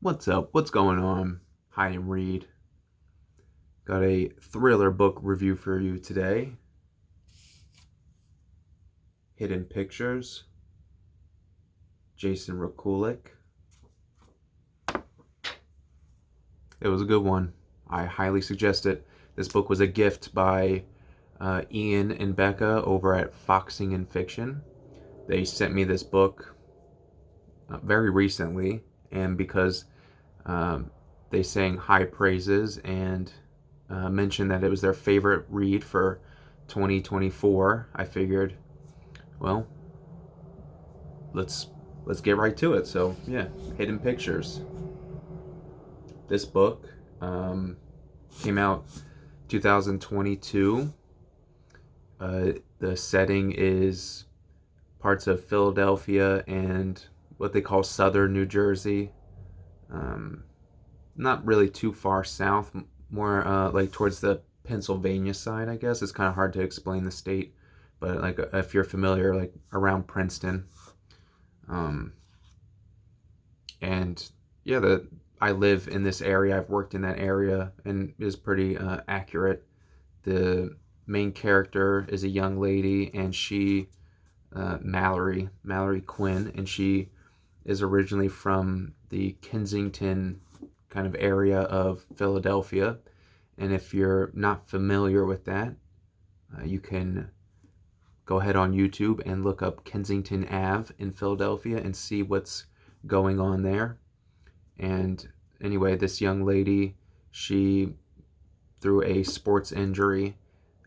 What's up? What's going on? Hi, I'm Reed. Got a thriller book review for you today. Hidden Pictures, Jason Rekulak. It was a good one. I highly suggest it. This book was a gift by Ian and Becca over at Foxing and Fiction. They sent me this book very recently, and because um, they sang high praises and mentioned that it was their favorite read for 2024, I figured, well, let's let's get right to it. So yeah, Hidden Pictures. This book came out 2022. The setting is parts of Philadelphia and what they call southern New Jersey. Um, Not really too far south, more like towards the Pennsylvania side, I guess. It's kind of hard to explain the state, but like if you're familiar, like around Princeton. Um, and yeah, the I live in this area. I've worked in that area, and is pretty accurate. The main character is a young lady, and she Mallory Quinn, and she is originally from the Kensington kind of area of Philadelphia. And if you're not familiar with that, you can go ahead on YouTube and look up Kensington Ave in Philadelphia and see what's going on there. And anyway, this young lady, she, through a sports injury,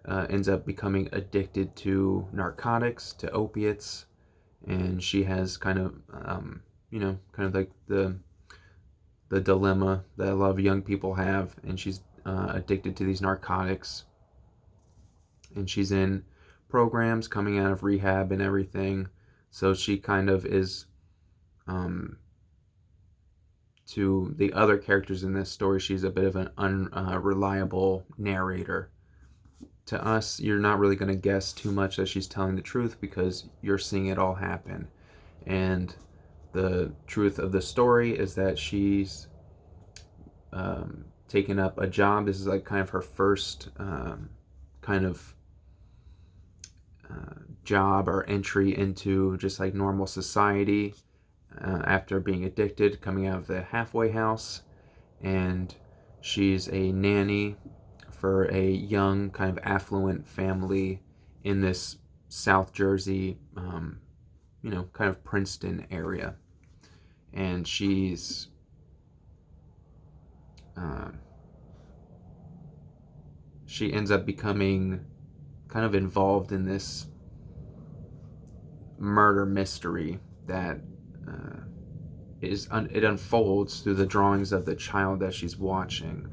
ends up becoming addicted to narcotics, to opiates, and she has kind of, kind of like the dilemma that a lot of young people have, and she's addicted to these narcotics, and she's in programs coming out of rehab and everything. So she kind of is um, to the other characters in this story, she's a bit of an unreliable narrator. To us, you're not really going to guess too much that she's telling the truth because you're seeing it all happen. And the truth of the story is that she's taken up a job. This is like kind of her first kind of job or entry into just like normal society after being addicted, coming out of the halfway house. And she's a nanny for a young, kind of affluent family in this South Jersey, kind of Princeton area. And uh, she ends up becoming kind of involved in this murder mystery that uh, it unfolds through the drawings of the child that she's watching.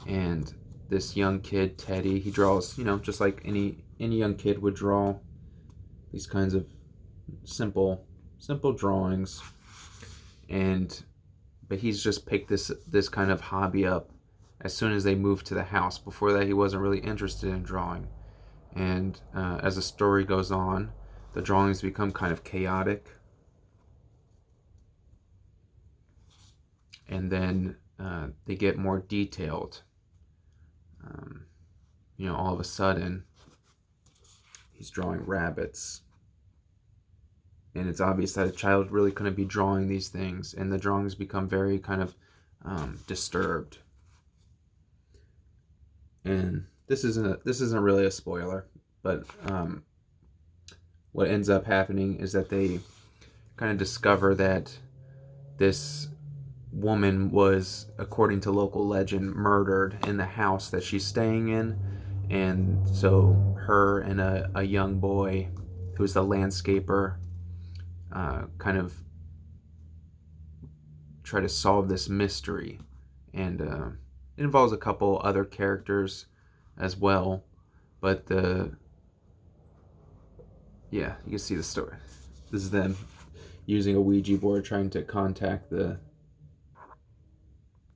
And this young kid, Teddy, he draws, just like any young kid would draw these kinds of simple drawings. And but he's just picked this kind of hobby up as soon as they moved to the house. Before that, he wasn't really interested in drawing. And as the story goes on, the drawings become kind of chaotic, and then they get more detailed. Um, all of a sudden, he's drawing rabbits, and it's obvious that a child really couldn't be drawing these things, and the drawings become very kind of disturbed. And this isn't really a spoiler, but what ends up happening is that they kind of discover that this woman was, according to local legend, murdered in the house that she's staying in. And so her and a young boy who's the landscaper kind of try to solve this mystery. And it involves a couple other characters as well. But yeah, you can see the story. This is them using a Ouija board trying to contact the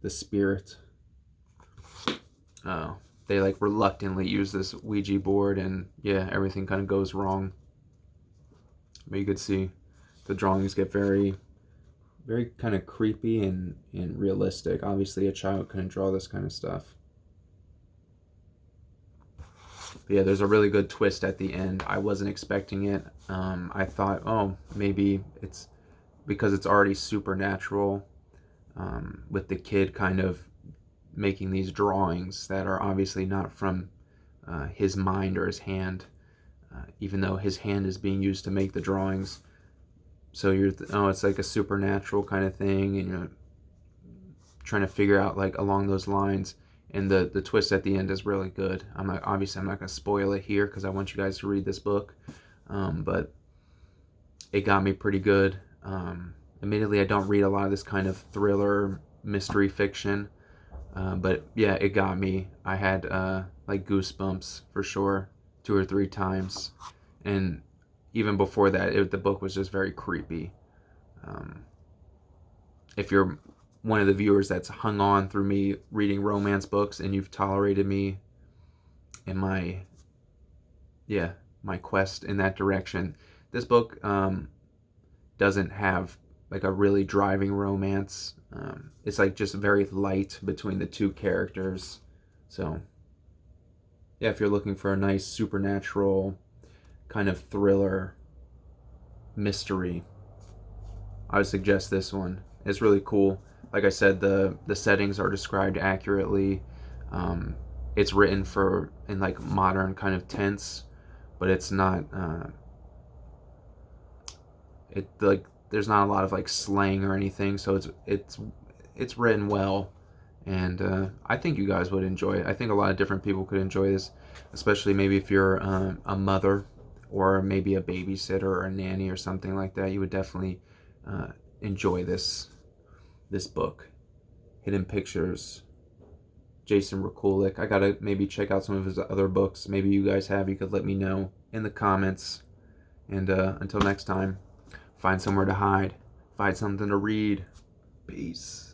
spirit. Uh, they like reluctantly use this Ouija board, and yeah, everything kind of goes wrong. But you could see the drawings get very, very kind of creepy and realistic. Obviously, a child couldn't draw this kind of stuff. But yeah, there's a really good twist at the end. I wasn't expecting it. I thought, oh, maybe it's because it's already supernatural, with the kid kind of making these drawings that are obviously not from his mind or his hand, even though his hand is being used to make the drawings. So it's like a supernatural kind of thing, and you're trying to figure out like along those lines. And the twist at the end is really good. I'm not gonna spoil it here because I want you guys to read this book, but it got me pretty good. Admittedly, I don't read a lot of this kind of thriller mystery fiction, but yeah, it got me. I had like goosebumps for sure 2 or 3 times, and even before that, the book was just very creepy. If you're one of the viewers that's hung on through me reading romance books and you've tolerated me in my quest in that direction, this book doesn't have like a really driving romance. It's like just very light between the two characters. So yeah, if you're looking for a nice supernatural kind of thriller mystery, I would suggest this one. It's really cool. Like I said, the settings are described accurately. It's written in like modern kind of tense, but it's not. There's not a lot of like slang or anything, so it's written well, and I think you guys would enjoy it. I think a lot of different people could enjoy this, especially maybe if you're a mother or maybe a babysitter or a nanny or something like that. You would definitely enjoy this book, Hidden Pictures, Jason Rekulak. I gotta maybe check out some of his other books. Maybe you guys have. You could let me know in the comments. And until next time, find somewhere to hide, find something to read. Peace.